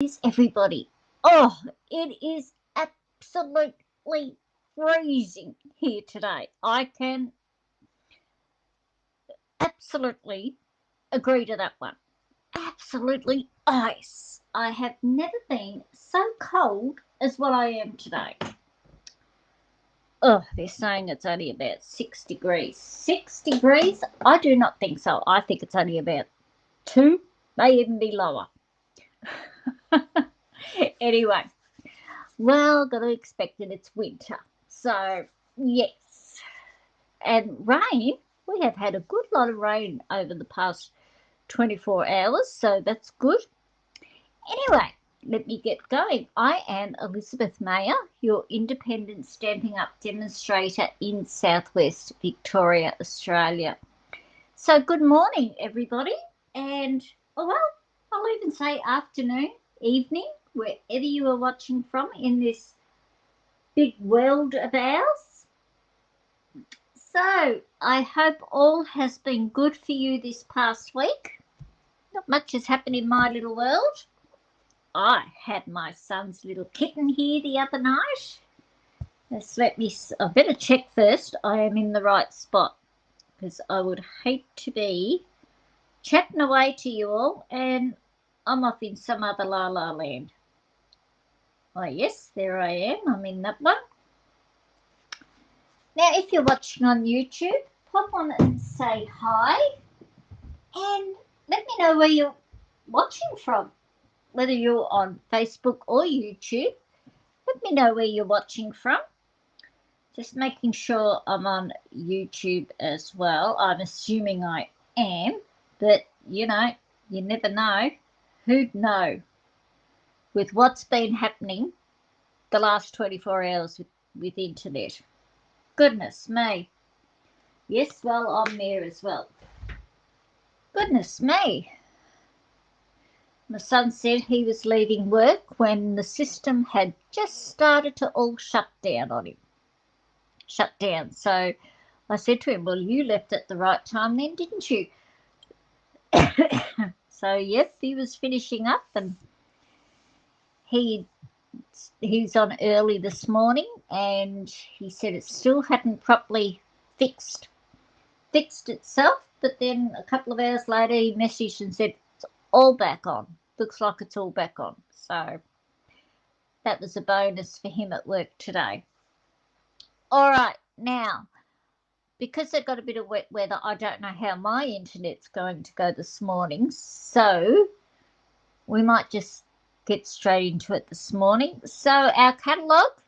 Is everybody? Oh, it is absolutely freezing here today. I can absolutely agree to that one. Absolutely ice. I have never been so cold as what I am today. Oh, they're saying it's only about 6 degrees. 6 degrees? I do not think so. I think it's only about 2, may even be lower. Anyway, well, gotta expect it. It's winter. So, yes. And rain, we have had a good lot of rain over the past 24 hours, so that's good. Anyway, let me get going. I am Elizabeth Mayer, your independent Stamping Up demonstrator in Southwest Victoria, Australia. So, good morning, everybody. And, oh, well, I'll even say afternoon, evening, wherever you are watching from in this big world of ours. So, I hope all has been good for you this past week. Not much has happened in my little world. I had my son's little kitten here the other night. I better check first I am in the right spot, because I would hate to be chatting away to you all and I'm off in some other la la land. Oh, yes, there I am. I'm in that one. Now, if you're watching on YouTube, pop on and say hi and let me know where you're watching from, whether you're on Facebook or YouTube. Let me know where you're watching from. Just making sure I'm on YouTube as well. I'm assuming I am, but you never know. Who'd know with what's been happening the last 24 hours with internet? Goodness me. Yes, well, I'm there as well. Goodness me. My son said he was leaving work when the system had just started to all shut down on him. Shut down. So I said to him, well, you left at the right time then, didn't you? So, yep, he was finishing up and he's on early this morning and he said it still hadn't properly fixed itself, but then a couple of hours later he messaged and said it's all back on. Looks like it's all back on. So that was a bonus for him at work today. All right, now, because I got a bit of wet weather, I don't know how my internet's going to go this morning, so we might just get straight into it this morning. So our catalogue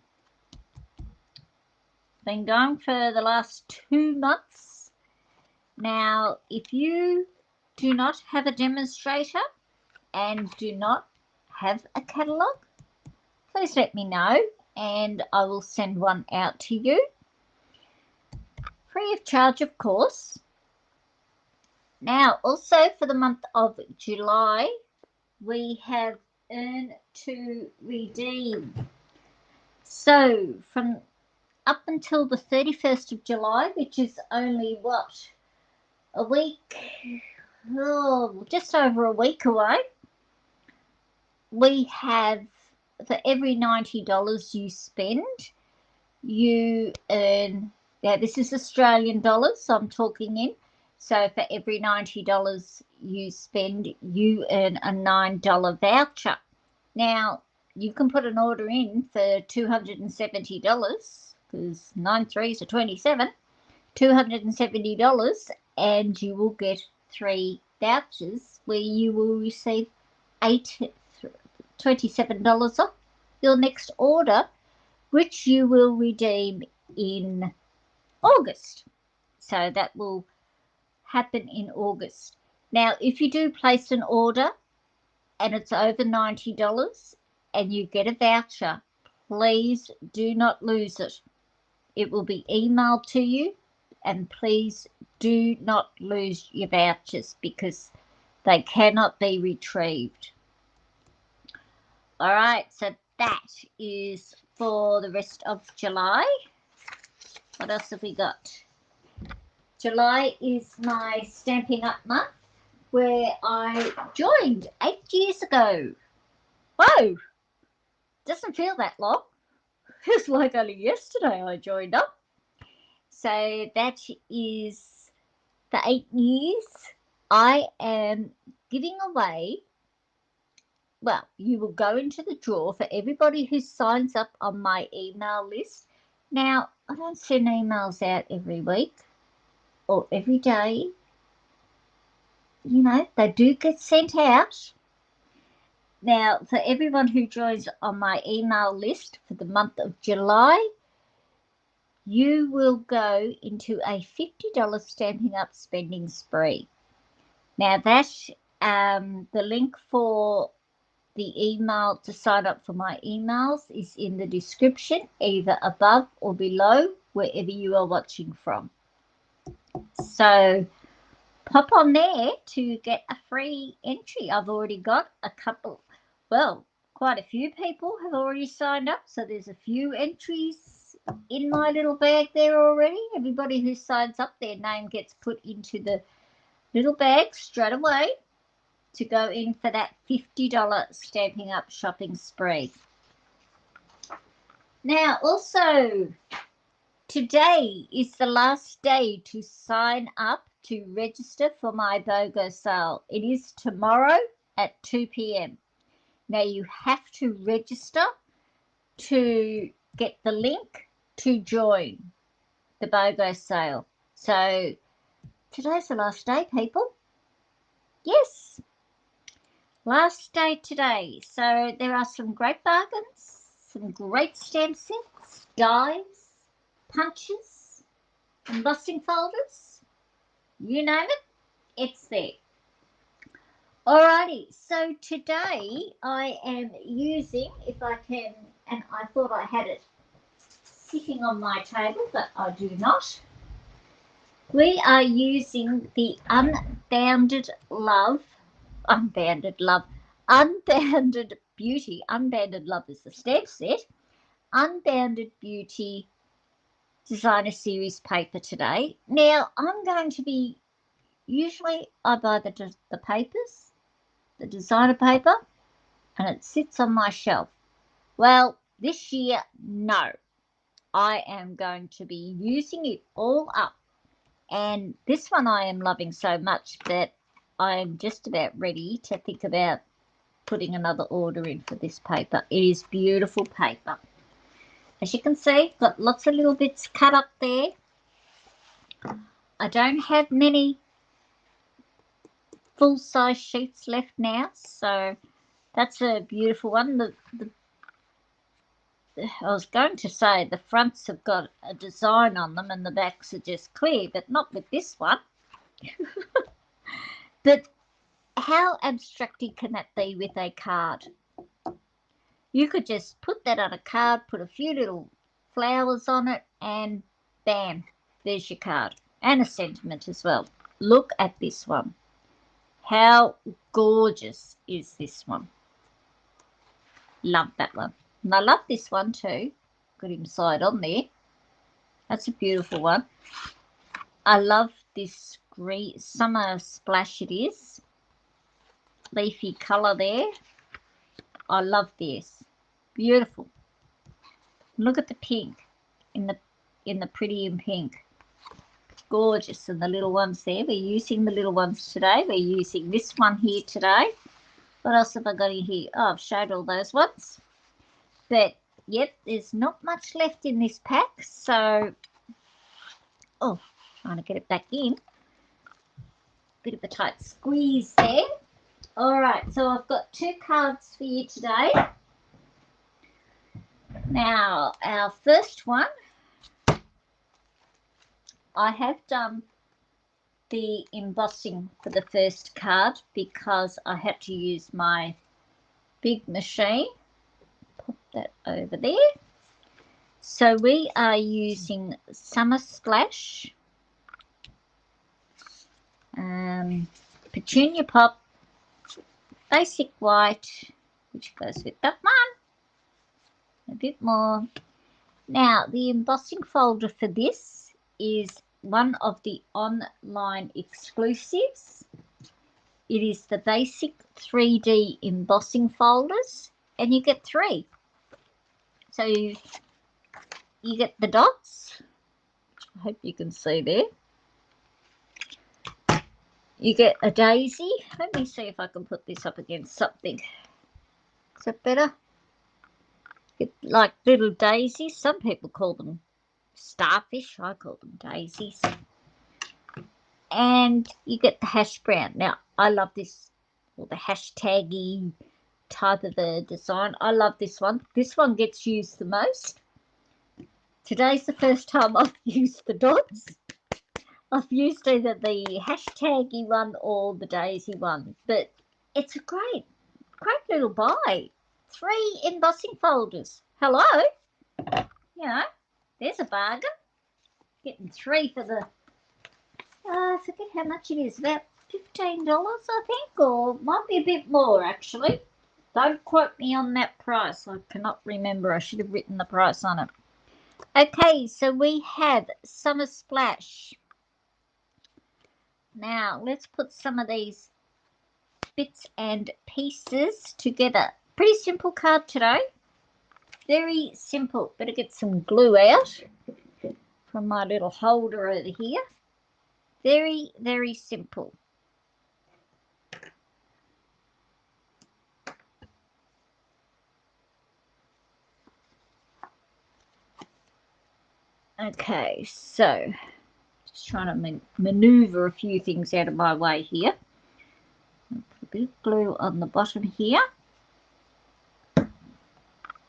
been going for the last 2 months. Now, if you do not have a demonstrator and do not have a catalogue, please let me know and I will send one out to you. Free of charge, of course. Now, also for the month of July, we have earn to redeem. So from up until the 31st of July, which is only a week, just over a week away, we have, for every $90 you spend, you earn, this is Australian dollars I'm talking in, so for every $90 you spend, you earn a $9 voucher. Now, you can put an order in for $270, because 9 threes are 27, $270, and you will get 3 vouchers where you will receive $27 off your next order, which you will redeem in August. So that will happen in August. Now, if you do place an order and it's over $90 and you get a voucher, please do not lose it. It will be emailed to you, and please do not lose your vouchers because they cannot be retrieved. All right, so that is for the rest of July. What else have we got? July is my Stamping Up month, where I joined 8 years ago. Whoa, doesn't feel that long. Feels like only yesterday I joined up. So that is the 8 years. I am giving away, well, you will go into the draw for everybody who signs up on my email list. Now, I don't send emails out every week or every day. You know, they do get sent out. Now, for everyone who joins on my email list for the month of July, you will go into a $50 Stampin' Up spending spree. Now, that's the link for the email to sign up for my emails is in the description, either above or below, wherever you are watching from. So pop on there to get a free entry. I've already got a couple, well, quite a few people have already signed up, so there's a few entries in my little bag there already. Everybody who signs up, their name gets put into the little bag straight away to go in for that $50 Stampin' Up shopping spree. Now, also, today is the last day to sign up to register for my BOGO sale. It is tomorrow at 2 p.m. Now, you have to register to get the link to join the BOGO sale. So, today's the last day, people. Yes, last day today. So, there are some great bargains, some great stamp sets, dies, punches, embossing folders, you name it, it's there. Alrighty, so today I am using, if I can, and I thought I had it sitting on my table, but I do not. We are using the Unbounded Beauty. Unbounded Love is the stamp set. Unbounded Beauty Designer Series paper today. Now, I'm going to be, usually I buy the papers, the designer paper, and it sits on my shelf. Well, this year, no. I am going to be using it all up. And this one I am loving so much that I'm just about ready to think about putting another order in for this paper. It is beautiful paper. As you can see, got lots of little bits cut up there. I don't have many full-size sheets left now, so that's a beautiful one. I was going to say the fronts have got a design on them and the backs are just clear, but not with this one. But how abstracty can that be with a card? You could just put that on a card, put a few little flowers on it, and bam, there's your card. And a sentiment as well. Look at this one. How gorgeous is this one? Love that one. And I love this one too. Got him side on there. That's a beautiful one. I love this green summer splash it is. Leafy colour there. I love this. Beautiful. Look at the pink in the pretty in pink. Gorgeous. And the little ones there. We're using the little ones today. We're using this one here today. What else have I got in here? Oh, I've showed all those ones. But yep, there's not much left in this pack. So, oh, trying to get it back in. Bit of a tight squeeze there. All right, so I've got 2 cards for you today. Now, our first one, I have done the embossing for the first card because I had to use my big machine. Pop that over there. So we are using Summer Splash, Petunia Pop, Basic White, which goes with that one, a bit more. Now, the embossing folder for this is one of the online exclusives. It is the Basic 3D embossing folders, and you get 3. So you get the dots. I hope you can see there. You get a daisy. Let me see if I can put this up against something. Is that better? Get like little daisies. Some people call them starfish. I call them daisies. And you get the hash brown. Now, I love this, or the hashtaggy type of the design. I love this one. This one gets used the most. Today's the first time I've used the dots. I've used either the hashtaggy one or the daisy one, but it's a great little buy. 3 embossing folders. Hello? You know, there's a bargain. Getting 3 for the, I forget how much it is, about $15, I think, or might be a bit more, actually. Don't quote me on that price. I cannot remember. I should have written the price on it. Okay, so we have Summer Splash. Now, let's put some of these bits and pieces together. Pretty simple card today. Very simple. Better get some glue out from my little holder over here. Very, very simple. Okay, so just trying to maneuver a few things out of my way here. I'll put a bit of glue on the bottom here. And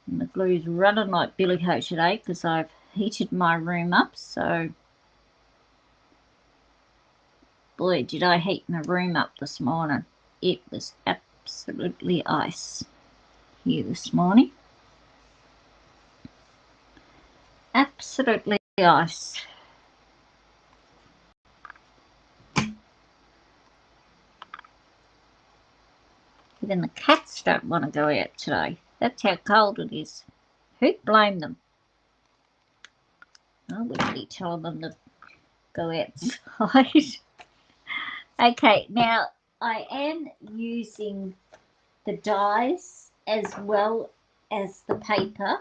the glue's running like billy-ho today because I've heated my room up, so boy, did I heat my room up this morning. It was absolutely ice here this morning. Absolutely ice. Even the cats don't want to go out today. That's how cold it is. Who'd blame them? I wouldn't be telling them to go outside. Okay, now I am using the dies as well as the paper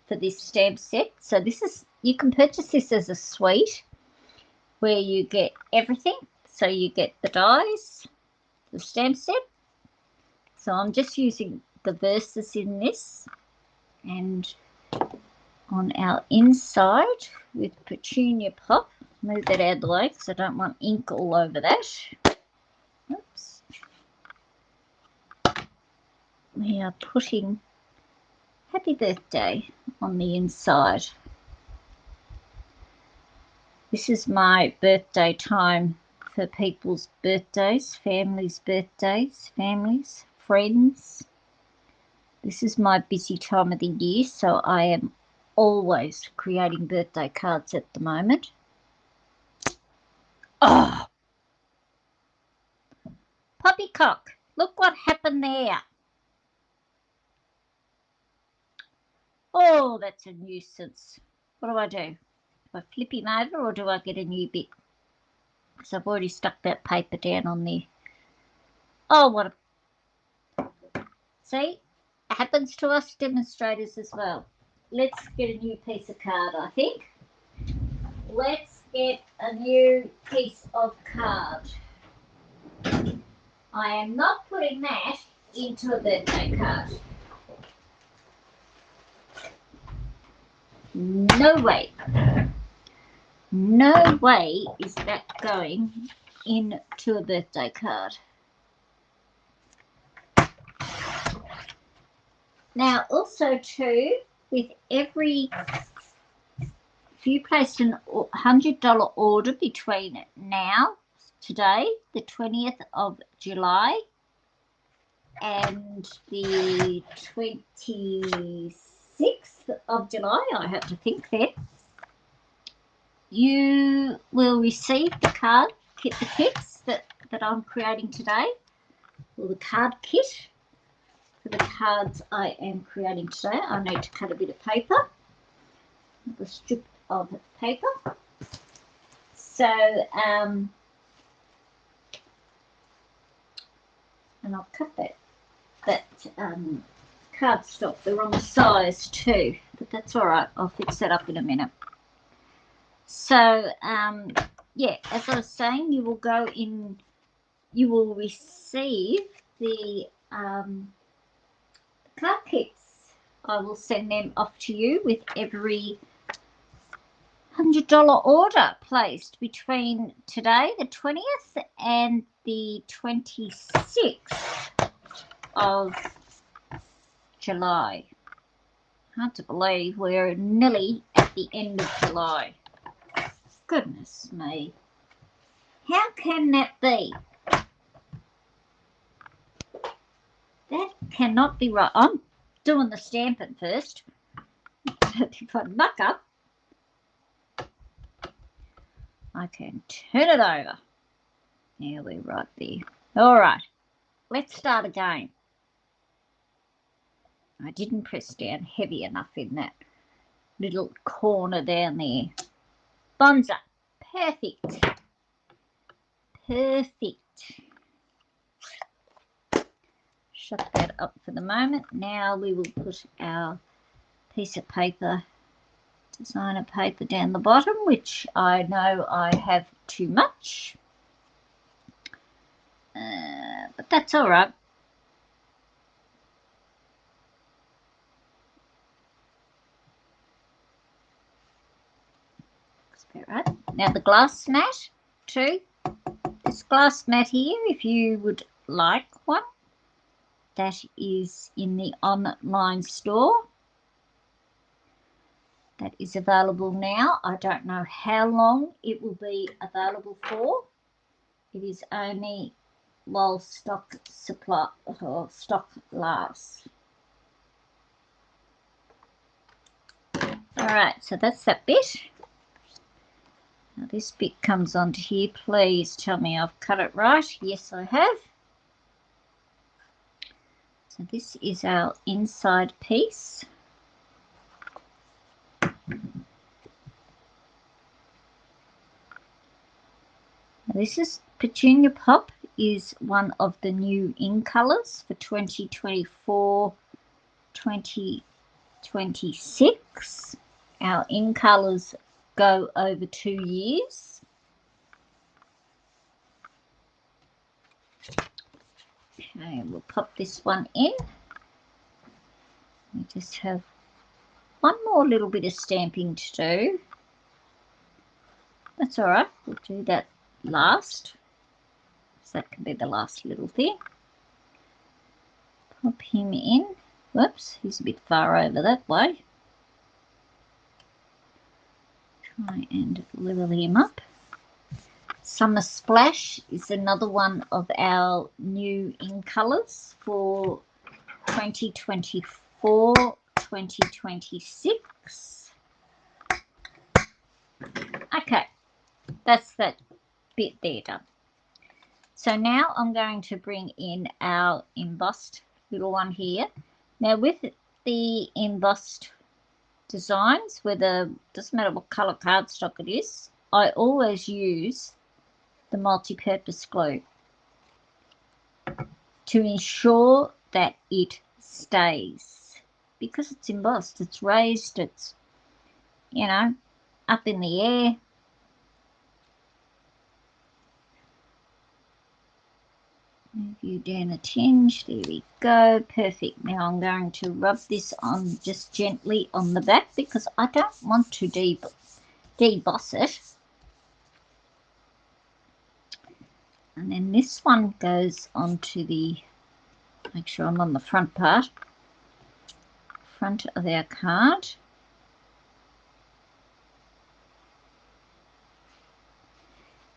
for this stamp set. So this is, you can purchase this as a suite where you get everything. So you get the dies, the stamp set. So I'm just using the verses in this, and on our inside with Petunia Pop, move that out of the way because I don't want ink all over that. Oops. We are putting Happy Birthday on the inside. This is my birthday time for people's birthdays, families' friends. This is my busy time of the year, so I am always creating birthday cards at the moment. Oh! Poppycock, look what happened there. Oh, that's a nuisance. What do I do? Do I flip him over or do I get a new bit? Because I've already stuck that paper down on there. Oh, what a... See? It happens to us demonstrators as well. Let's get a new piece of card, I think. Let's get a new piece of card. I am not putting that into a birthday card. No way. No way is that going into a birthday card. Now, also too, with every, if you placed an $100 order between now, today, the 20th of July, and the 26th of July, I have to think there, you will receive the card kit, the kits that I'm creating today, or the card kit for the cards I am creating today. I need to cut a bit of paper, a strip of paper. So, and I'll cut that cardstock. The wrong size too, but that's all right. I'll fix that up in a minute. So, yeah, as I was saying, you will go in, you will receive the card kits. I will send them off to you with every $100 order placed between today, the 20th, and the 26th of July. Hard to believe we're nearly at the end of July. Goodness me. How can that be? That cannot be right. I'm doing the stamping first. If I muck up, I can turn it over. Now we're right there. All right, let's start again. I didn't press down heavy enough in that little corner down there. Bonza. Perfect. Perfect. Shut that up for the moment. Now we will put our piece of paper, designer paper, down the bottom, which I know I have too much. But that's all right. Right. Now the glass mat too. This glass mat here, if you would like one, that is in the online store. That is available now. I don't know how long it will be available for. It is only while stock supply or stock lasts. All right, so that's that bit. Now this bit comes onto here. Please tell me I've cut it right. Yes, I have. So this is our inside piece. This is Petunia Pop, is one of the new in colours for 2024-2026. Our in colours go over 2 years. Okay, we'll pop this one in. We just have one more little bit of stamping to do. That's all right, we'll do that last. So that can be the last little thing. Pop him in. Whoops, he's a bit far over that way. Try and level him up. Summer Splash is another one of our new in colours for 2024-2026. Okay, that's that bit there done. So now I'm going to bring in our embossed little one here. Now with the embossed designs, whether, doesn't matter what colour cardstock it is, I always use the multi-purpose glue to ensure that it stays, because it's embossed, it's raised, it's, you know, up in the air. Move you down a tinge. There we go. Perfect. Now I'm going to rub this on just gently on the back because I don't want to deboss it. And then this one goes onto the, make sure I'm on the front part, front of our card.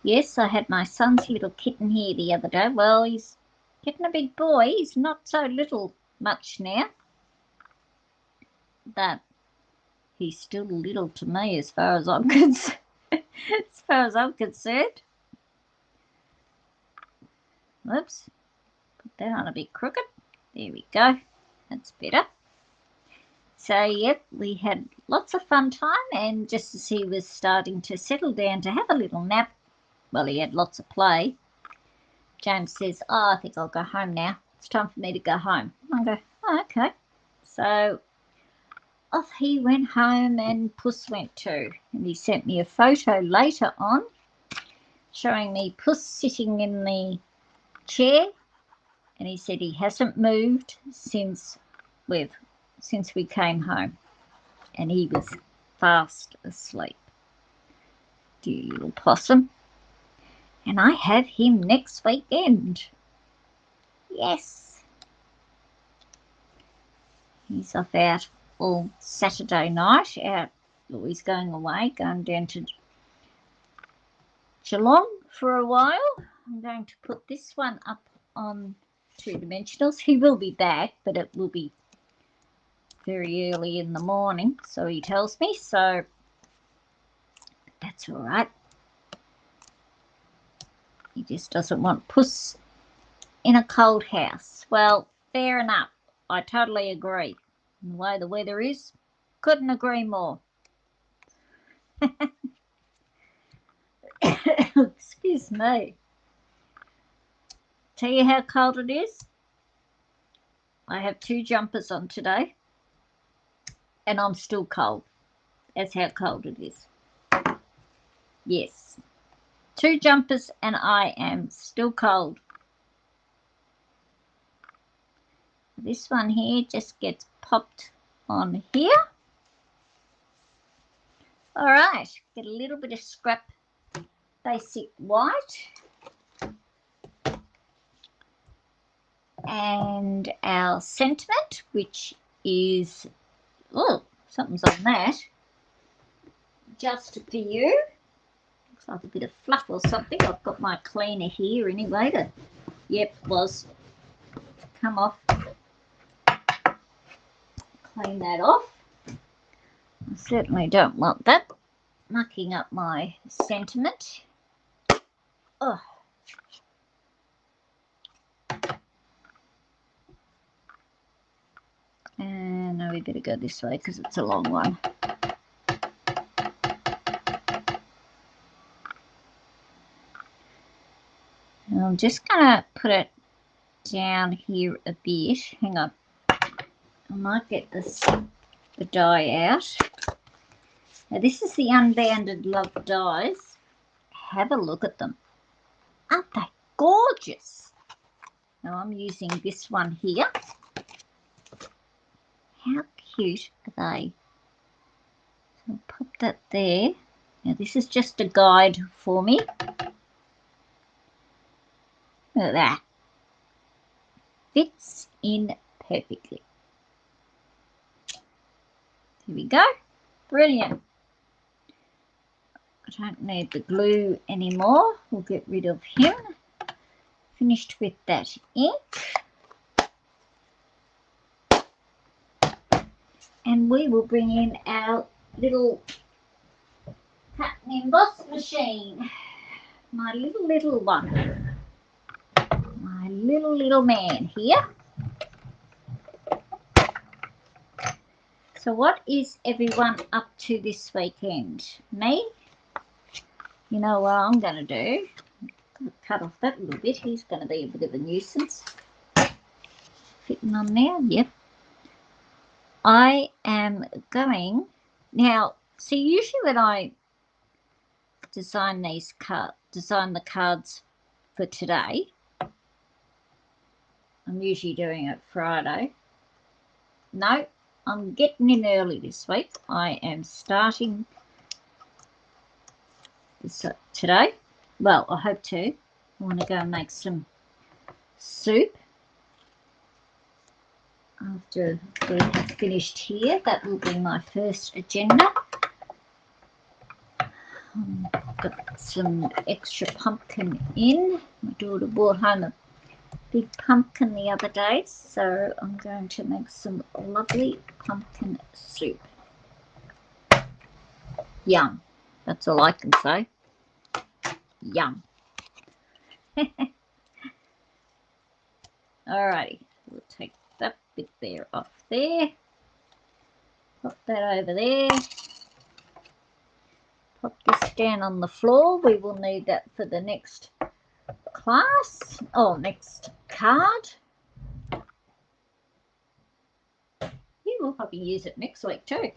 Yes, I had my son's little kitten here the other day. Well, he's getting a big boy. He's not so little much now. But he's still little to me as far as I'm concerned. Whoops. Put that on a bit crooked. There we go. That's better. So, yep, we had lots of fun time, and just as he was starting to settle down to have a little nap, well, he had lots of play, James says, oh, I think I'll go home now. It's time for me to go home. I go, oh, okay. So off he went home and Puss went too. And he sent me a photo later on showing me Puss sitting in the chair, and he said he hasn't moved since we came home, and he was fast asleep. Dear little possum. And I have him next weekend. Yes. He's off out all Saturday night. He's going away, going down to Geelong for a while. I'm going to put this one up on 2 Dimensionals. He will be back, but it will be very early in the morning, so he tells me. So that's all right. He just doesn't want Puss in a cold house. Well, fair enough. I totally agree. And the way the weather is, couldn't agree more. Excuse me. Tell you how cold it is? I have 2 jumpers on today, and I'm still cold. That's how cold it is. Yes. 2 jumpers and I am still cold. This one here just gets popped on here. All right, get a little bit of scrap basic white. And our sentiment, which is, oh, something's on that. Just for you. Looks like a bit of fluff or something. I've got my cleaner here anyway. Yep, was come off. Clean that off. I certainly don't want that mucking up my sentiment. Oh. And now we better go this way because it's a long one. And I'm just going to put it down here a bit. Hang on. I might get the dye out. Now this is the Unbounded Love dyes. Have a look at them. Aren't they gorgeous? Now I'm using this one here. How cute are they? So I'll pop that there. Now this is just a guide for me. Look at that. Fits in perfectly. Here we go. Brilliant. I don't need the glue anymore. We'll get rid of him. Finished with that ink. And we will bring in our little cut and emboss machine. My little one. My little man here. So what is everyone up to this weekend? Me? You know what I'm going to do? Cut off that little bit. He's going to be a bit of a nuisance. Fitting on there? Yep. I am going... Now, see, usually when I design the cards for today, I'm usually doing it Friday. No, I'm getting in early this week. I am starting this today. Well, I hope to. I want to go and make some soup. After we have finished here, that will be my first agenda. I've got some extra pumpkin in. My daughter brought home a big pumpkin the other day, so I'm going to make some lovely pumpkin soup. Yum. That's all I can say. Yum. Alrighty, we'll take that bit there off there. Pop that over there. Pop this down on the floor. We will need that for the next class. Oh, next card. Yeah, we'll probably use it next week too.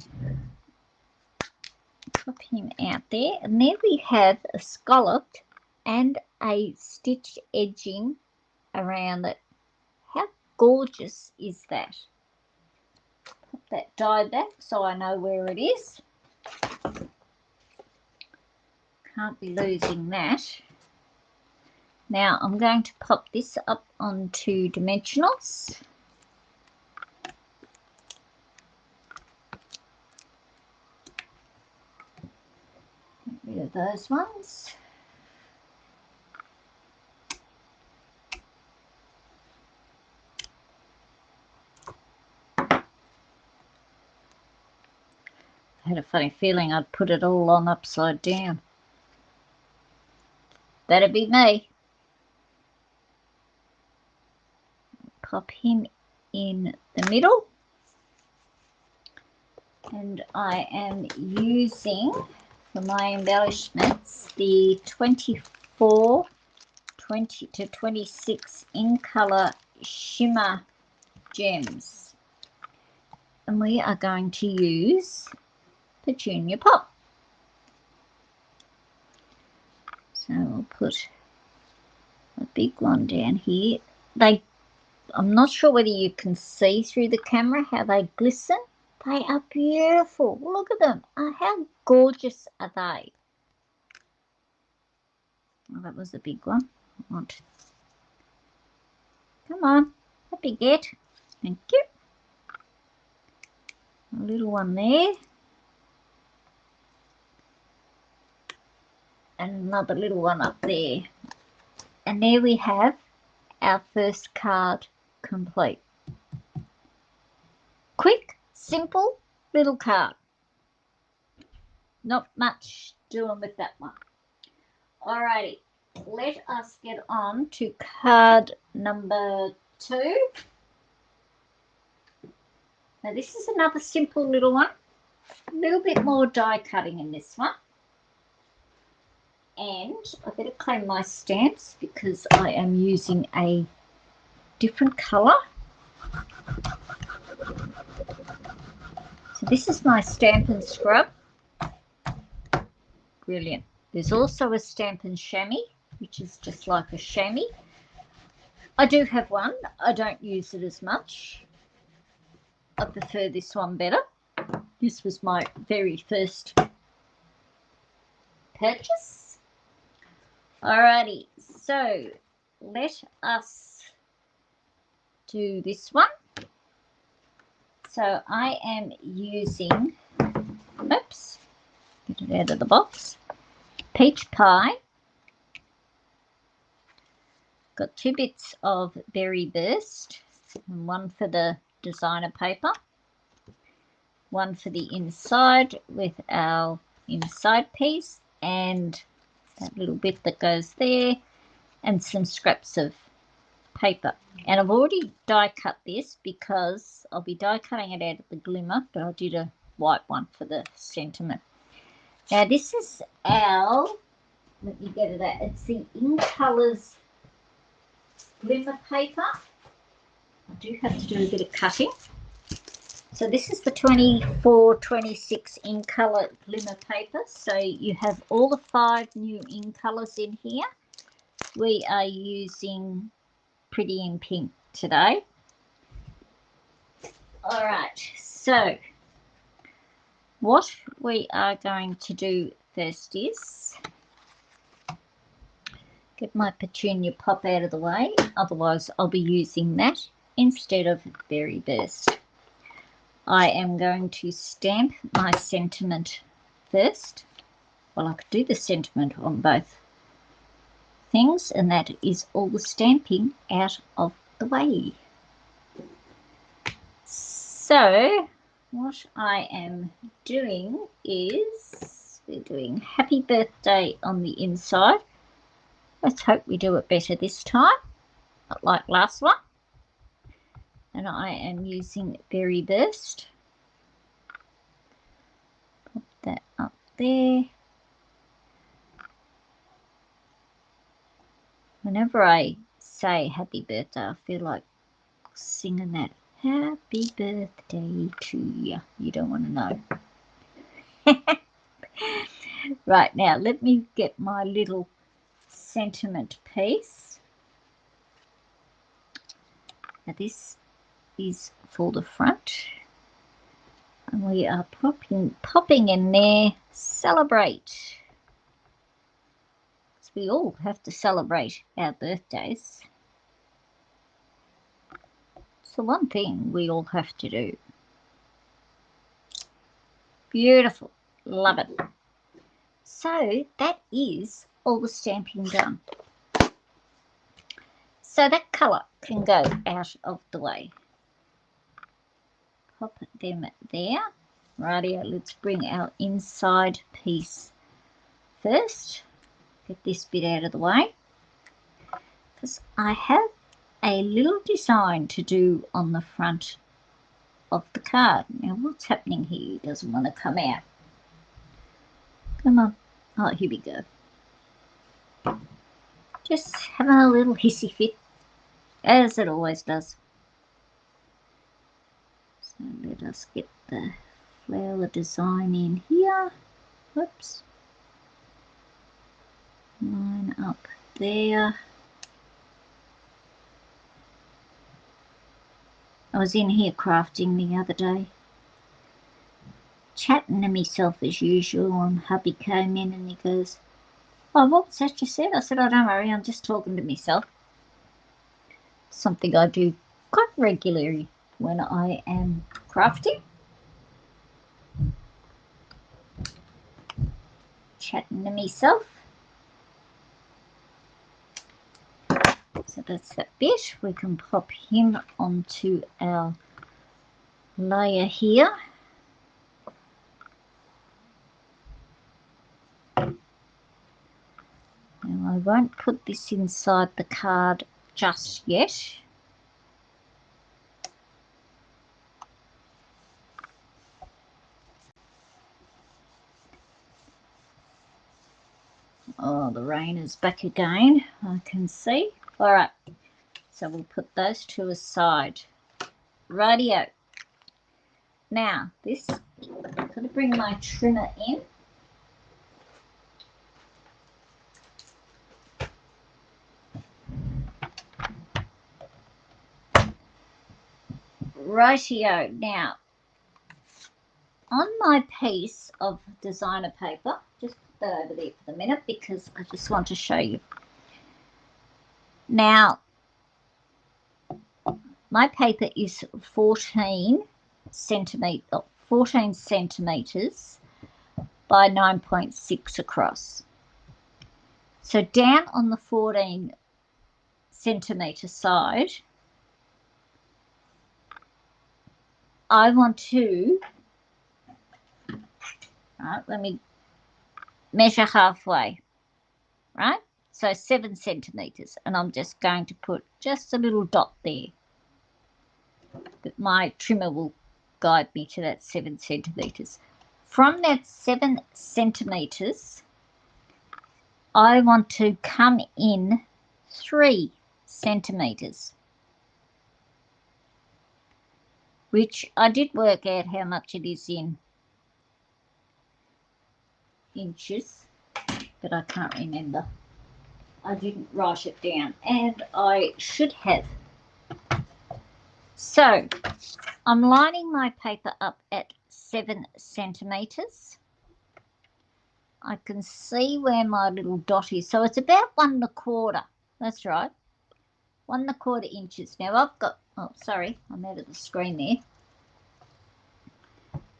Pop him out there. And there we have a scalloped and a stitch edging around it. How gorgeous is that? Put that die back so I know where it is. Can't be losing that. Now I'm going to pop this up onto dimensionals. Get rid of those ones. I had a funny feeling I'd put it all on upside down. That'd be me. Pop him in the middle. And I am using, for my embellishments, the 24, 20 to 26 in colour shimmer gems. And we are going to use Petunia Pop. So I'll put a big one down here. I'm not sure whether you can see through the camera how they glisten. They are beautiful. Look at them. How gorgeous are they? Oh, that was a big one. Come on. A baguette. Thank you. A little one there. And another little one up there. And there we have our first card complete. Quick, simple little card. Not much doing with that one. Alrighty, let us get on to card number 2. Now this is another simple little one. A little bit more die cutting in this one. And I better claim my stamps because I am using a different colour. So this is my Stampin' Scrub. Brilliant. There's also a Stampin' Chamois, which is just like a chamois. I do have one. I don't use it as much. I prefer this one better. This was my very first purchase. Alrighty, so let us do this one. So I am using, oops, get it out of the box, Peach Pie. Got 2 bits of Berry Burst, and one for the designer paper, one for the inside with our inside piece, and that little bit that goes there, and some scraps of paper. And I've already die cut this because I'll be die cutting it out of the glimmer, but I did a white one for the sentiment. Now this is our, let me get it out, it's the In Colours glimmer paper. I do have to do a bit of cutting. So this is the 24-26 in colour glimmer paper. So you have all the 5 new in colours in here. We are using Pretty in Pink today. All right, so what we are going to do first is get my Petunia Pop out of the way, otherwise I'll be using that instead of Berry Burst. I am going to stamp my sentiment first. Well, I could do the sentiment on both things, and that is all the stamping out of the way. So what I am doing is we're doing Happy Birthday on the inside. Let's hope we do it better this time, not like last one. And I am using Berry Burst. Put that up there. Whenever I say happy birthday, I feel like singing that. Happy birthday to you. You don't want to know. Right, now let me get my little sentiment piece. Now this is for the front. And we are popping in there, celebrate. So we all have to celebrate our birthdays. It's the one thing we all have to do. Beautiful, love it. So that is all the stamping done. So that colour can go out of the way. Pop them there. Rightio, let's bring our inside piece first. Get this bit out of the way. Because I have a little design to do on the front of the card. Now what's happening here? He doesn't want to come out. Come on. Oh, here we go. Just having a little hissy fit, as it always does. So let us get the flower design in here. Whoops. Line up there. I was in here crafting the other day, chatting to myself as usual, and hubby came in and he goes, "Oh, what was that you said?" I said, "Oh, don't worry, I'm just talking to myself." Something I do quite regularly when I am crafting. Chatting to myself. So that's that bit. We can pop him onto our layer here. Now I won't put this inside the card just yet. Oh, the rain is back again, I can see. All right, so we'll put those two aside. Rightio. Now, this, I'm going to bring my trimmer in. Rightio. Now, on my piece of designer paper, just put that over there for the minute because I just want to show you. Now, my paper is 14 centimeters by 9.6 across. So down on the 14 centimeter side, I want to, right, let me measure halfway, right? So 7 centimeters, and I'm just going to put just a little dot there. But my trimmer will guide me to that 7 centimeters. From that 7 centimeters, I want to come in 3 centimeters, which I did work out how much it is in inches, but I can't remember. I didn't write it down, and I should have. So I'm lining my paper up at 7 centimeters. I can see where my little dot is. So it's about 1 1/4. That's right. 1 1/4 inches. Now I've got, oh, sorry, I'm out of the screen there.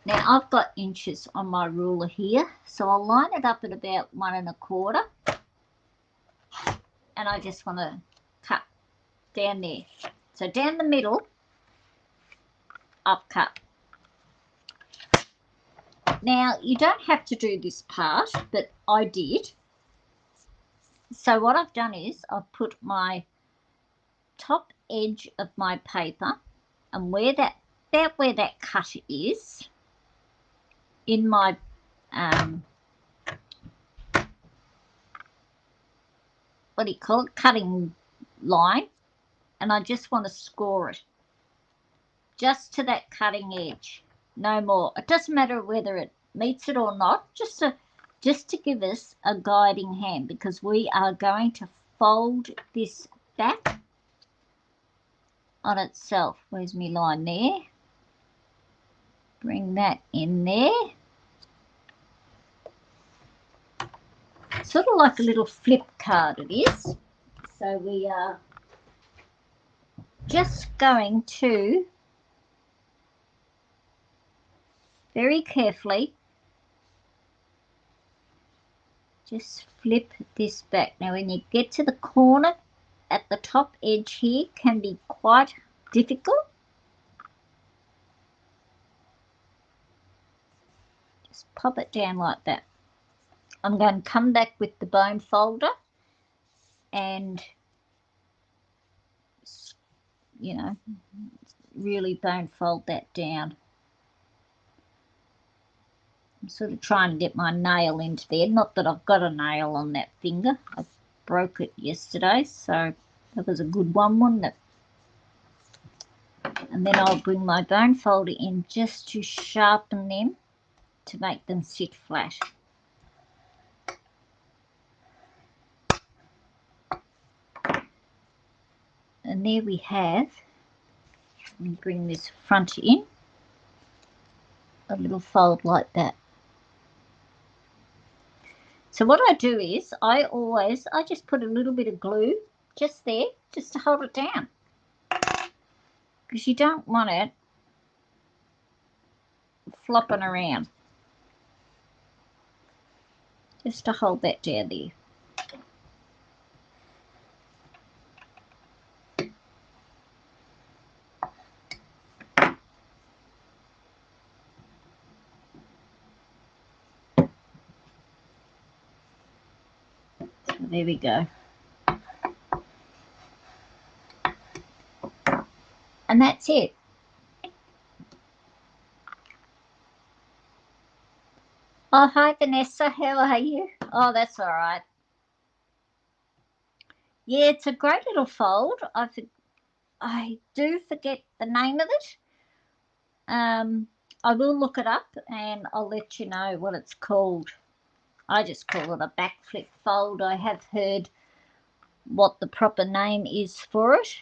Now I've got inches on my ruler here. So I'll line it up at about 1 1/4. And I just want to cut down there. So down the middle, up cut. Now, you don't have to do this part, but I did. So what I've done is I've put my top edge of my paper and where that, about where that cut is in my what do you call it, cutting line, and I just want to score it. just to that cutting edge, no more. It doesn't matter whether it meets it or not, just to give us a guiding hand, because we are going to fold this back on itself. Where's my line there? Bring that in there. Sort of like a little flip card it is. So we are just going to very carefully just flip this back. Now when you get to the corner at the top edge here, can be quite difficult. Just pop it down like that. I'm going to come back with the bone folder and, you know, really bone fold that down. I'm sort of trying to get my nail into there. Not that I've got a nail on that finger. I broke it yesterday, so that was a good one, wasn't it? And then I'll bring my bone folder in just to sharpen them to make them sit flat. And there we have, let me bring this front in, a little fold like that. So what I do is I just put a little bit of glue just there, just to hold it down, because you don't want it flopping around. Just to hold that down there. So there we go. And that's it. Oh, hi Vanessa, how are you? Oh, that's all right. Yeah, it's a great little fold. I do forget the name of it. I will look it up and I'll let you know what it's called. I just call it a backflip fold. I have heard what the proper name is for it.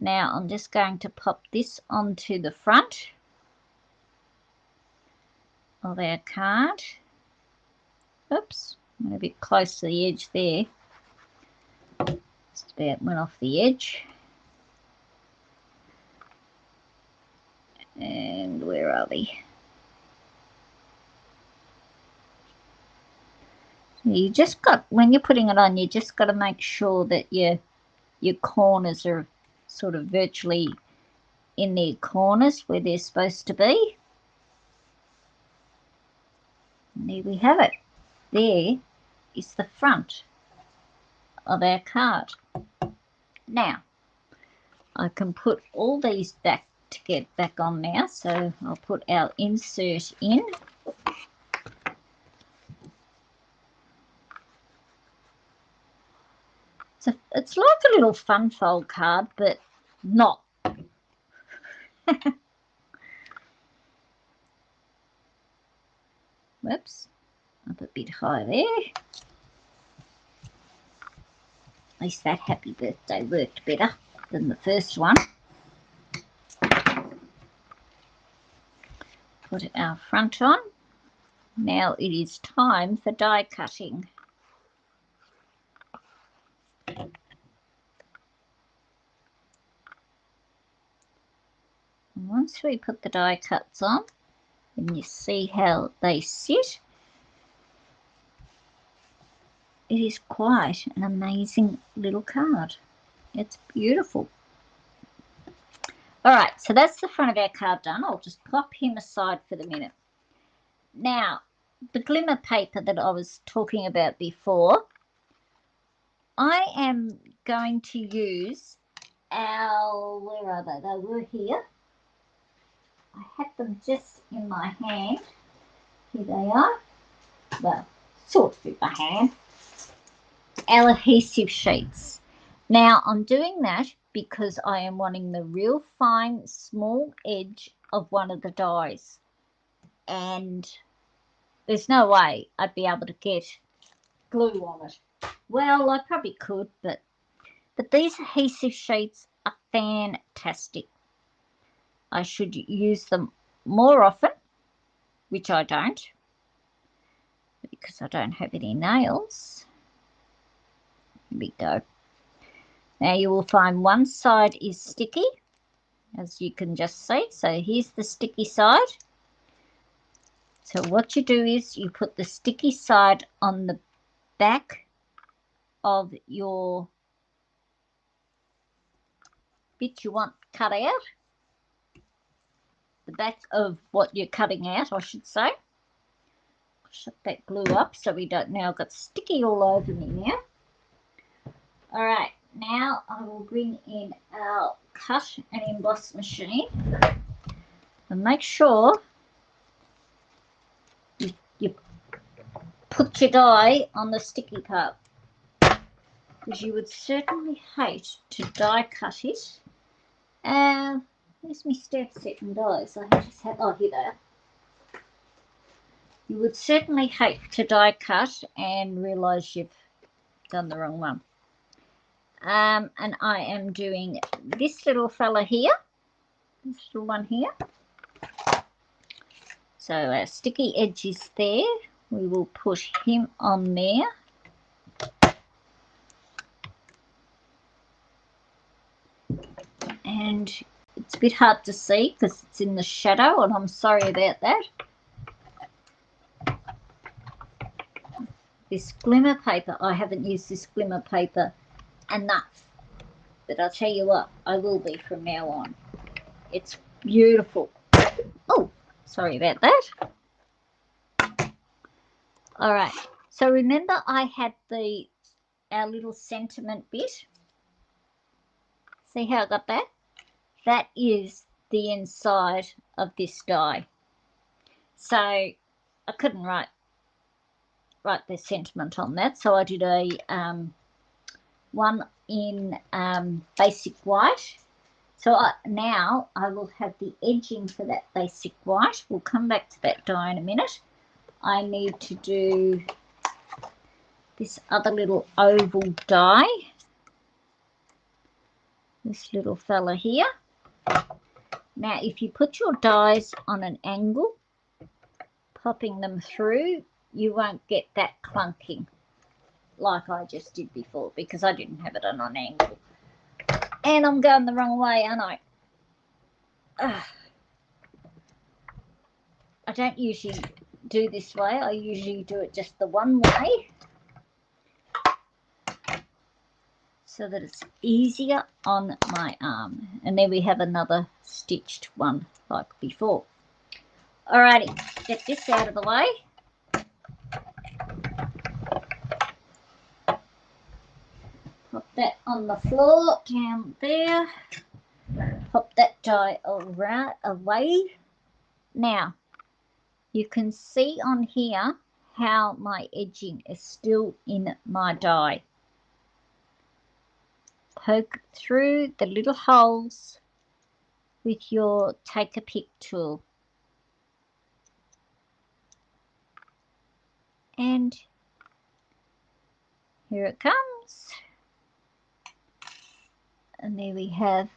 Now I'm just going to pop this onto the front of our card. Oops, I'm a bit close to the edge there. Just about went off the edge. And where are we? You just got, when you're putting it on, you just got to make sure that your corners are sort of virtually in their corners where they're supposed to be. And there we have it. There is the front of our card. Now, I can put all these back to get back on now, so I'll put our insert in. So it's like a little fun fold card, but not. Whoops, up a bit high there. At least that happy birthday worked better than the first one. Put our front on. Now it is time for die cutting. And once we put the die cuts on, and you see how they sit, it is quite an amazing little card. It's beautiful. All right, so that's the front of our card done. I'll just pop him aside for the minute. Now, the glimmer paper that I was talking about before, I am going to use our, where are they? They were here. I had them just in my hand. Here they are. Well, sort of in my hand. Our adhesive sheets. Now, I'm doing that because I am wanting the real fine, small edge of one of the dies. And there's no way I'd be able to get glue on it. Well, I probably could, but these adhesive sheets are fantastic. I should use them more often, which I don't, because I don't have any nails. Here we go. Now you will find one side is sticky, as you can just see. So here's the sticky side. So what you do is you put the sticky side on the back of your bit you want cut out. The back of what you're cutting out, I should say. Shut that glue up so we don't now got sticky all over me now. All right, now I will bring in our cut and emboss machine and make sure you put your die on the sticky part, because you would certainly hate to die cut it. Where's my step set and dies? I just had, oh, here they are. You would certainly hate to die cut and realise you've done the wrong one. And I am doing this little fella here, this little one here. So our sticky edge is there. We will put him on there. And it's a bit hard to see because it's in the shadow, and I'm sorry about that. This glimmer paper, I haven't used this glimmer paper enough, but I'll tell you what, I will be from now on. It's beautiful. Oh, sorry about that. All right, so remember I had our little sentiment bit. See how I got that? That is the inside of this die. So I couldn't write the sentiment on that, so I did a one in basic white. So now I will have the edging for that basic white. We'll come back to that die in a minute. I need to do this other little oval die, this little fella here. Now if you put your dies on an angle, popping them through, you won't get that clunking like I just did before, because I didn't have it on an angle. And I'm going the wrong way, aren't I? I don't usually do this way. I usually do it just the one way, so that it's easier on my arm. And then we have another stitched one like before. Alrighty, get this out of the way. Pop that on the floor down there. Pop that die around away. Now, you can see on here how my edging is still in my die. Poke through the little holes with your take a pick tool. And here it comes. And there we have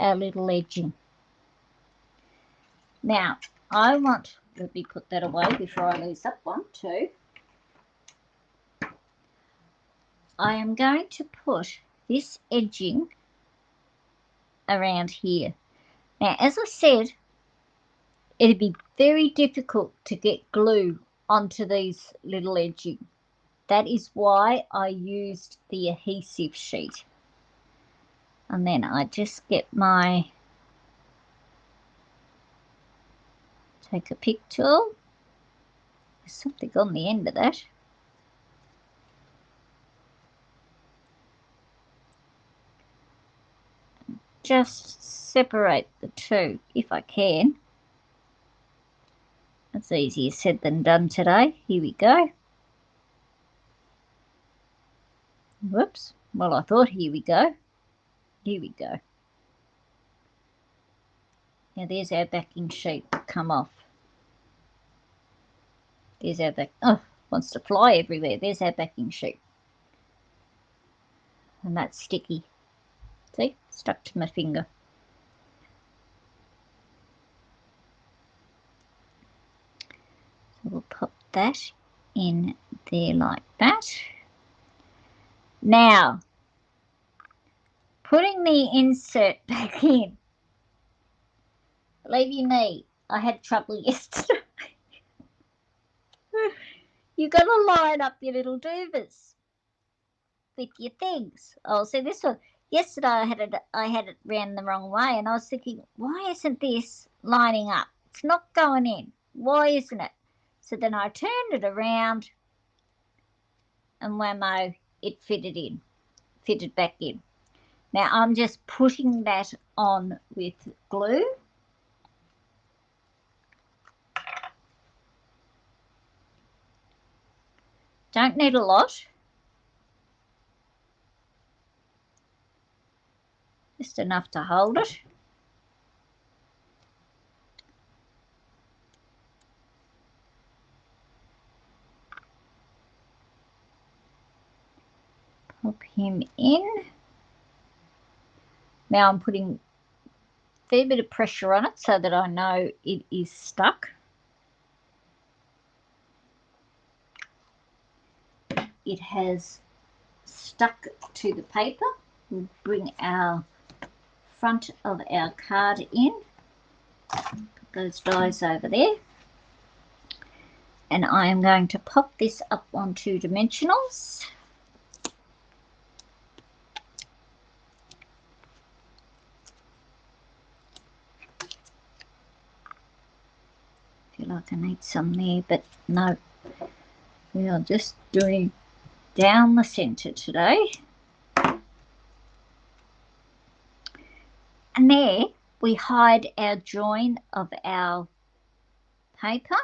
our little edging. Now, let me put that away before I lose that one too. I am going to put this edging around here. Now, as I said, it'd be very difficult to get glue onto these little edging. That is why I used the adhesive sheet. And then I just get my take a pick tool. There's something on the end of that. Just separate the two if I can. That's easier said than done today. Here we go. Whoops. Well, I thought here we go. Here we go. Now there's our backing sheet come off. There's our back. Oh, wants to fly everywhere. There's our backing sheet. And that's sticky. See? Stuck to my finger. So we'll pop that in there like that. Now, putting the insert back in. Believe you me, I had trouble yesterday. You got to line up your little doovers with your things. Oh, see this one. Yesterday I had it round the wrong way, and I was thinking, why isn't this lining up? It's not going in. Why isn't it? So then I turned it around, and whammo, it fitted back in. Now I'm just putting that on with glue. Don't need a lot. Just enough to hold it. Pop him in. Now I'm putting a fair bit of pressure on it so that I know it is stuck. It has stuck to the paper. We'll bring our front of our card in. Put those dies over there. And I am going to pop this up onto dimensionals. Feel like I need some there, but no. We are just doing down the center today. And there we hide our join of our paper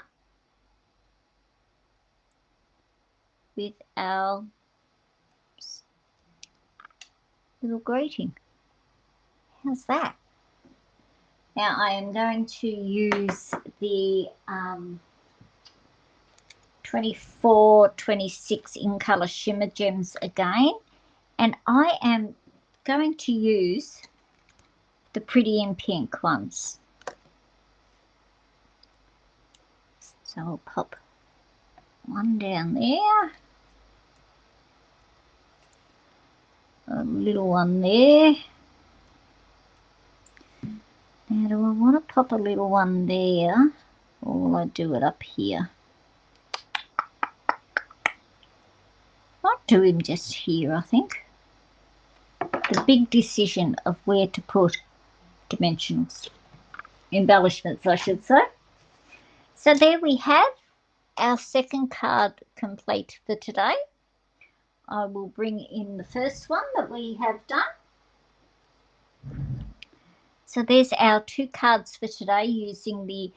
with our little greeting. How's that? Now I am going to use the 24-26 in colour shimmer gems again, and I am going to use the pretty in pink ones. So I'll pop one down there, a little one there. Now do I want to pop a little one there, or will I do it up here? Might do him just here, I think. The big decision of where to put dimensionals, embellishments I should say. So there we have our second card complete for today. I will bring in the first one that we have done. So there's our 2 cards for today using the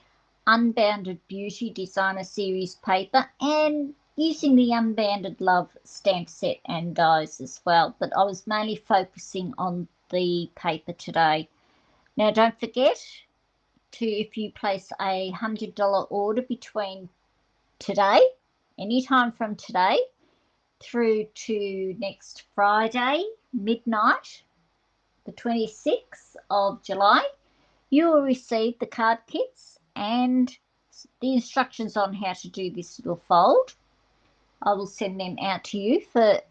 Unbounded Beauty Designer Series paper and using the Unbounded Love stamp set and dies as well. But I was mainly focusing on the paper today. Now don't forget to, if you place a $100 order between today, anytime from today through to next Friday midnight, the 26th of July, you will receive the card kits and the instructions on how to do this little fold. I will send them out to you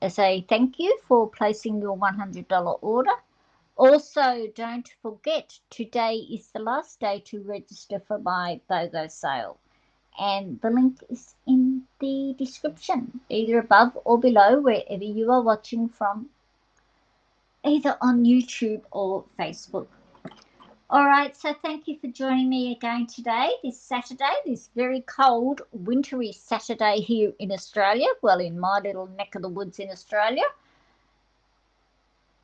as a thank you for placing your $100 order. Also, don't forget, today is the last day to register for my BOGO sale. And the link is in the description, either above or below, wherever you are watching from, either on YouTube or Facebook. All right, so thank you for joining me again today, this Saturday, this very cold, wintry Saturday here in Australia, well, in my little neck of the woods in Australia.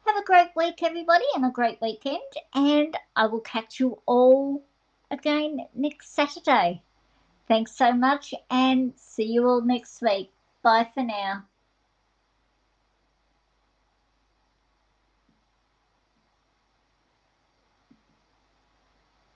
Have a great week, everybody, and a great weekend, and I will catch you all again next Saturday. Thanks so much, and see you all next week. Bye for now.